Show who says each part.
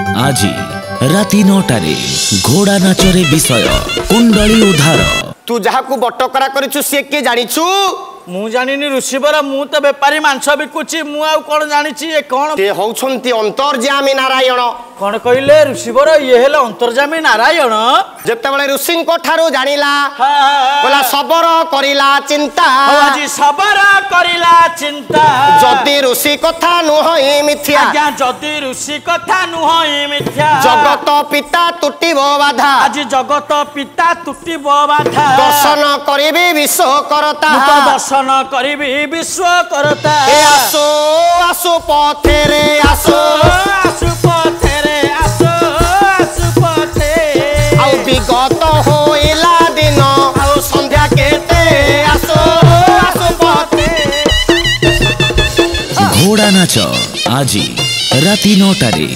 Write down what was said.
Speaker 1: আজি राति 9टारे घोड़ा नाचरे विषय कुंडली उधार।
Speaker 2: तू जहा को बटकरा करिछु से के जानिछु?
Speaker 3: मु जानिनी ऋषिवर मु तो बेपारी मांस बिकुची मु आ कोन जानिछि ए कोन
Speaker 2: ते होउछंती अंतर्यामी नारायण।
Speaker 3: कोन कहिले ऋषिवर ये हेले अंतर्यामी नारायण?
Speaker 2: जेतेबेले ऋषि को ठारो जानिला बोला सबर करिला चिंता।
Speaker 3: आज सबर करिला चिंता
Speaker 2: जदि ऋषि कथा नुहई मिथ्या।
Speaker 3: आज्ञा जदि ऋषि कथा नुहई मिथ्या
Speaker 2: जगत पिता तुटिबो बाधा।
Speaker 3: आज जगत पिता तुटिबो बाधा
Speaker 2: दर्शन करिबी विश्व करता।
Speaker 3: दर्शन करिबी विश्व करता।
Speaker 2: ए आसो आसो पथे रे आसो
Speaker 3: आसु पथे रे आसो आसु पथे
Speaker 2: आउ विगत होइला दिन आउ संध्या केते आसो आसो पथे।
Speaker 1: घोड़ा नाच आजी राति 9टारे।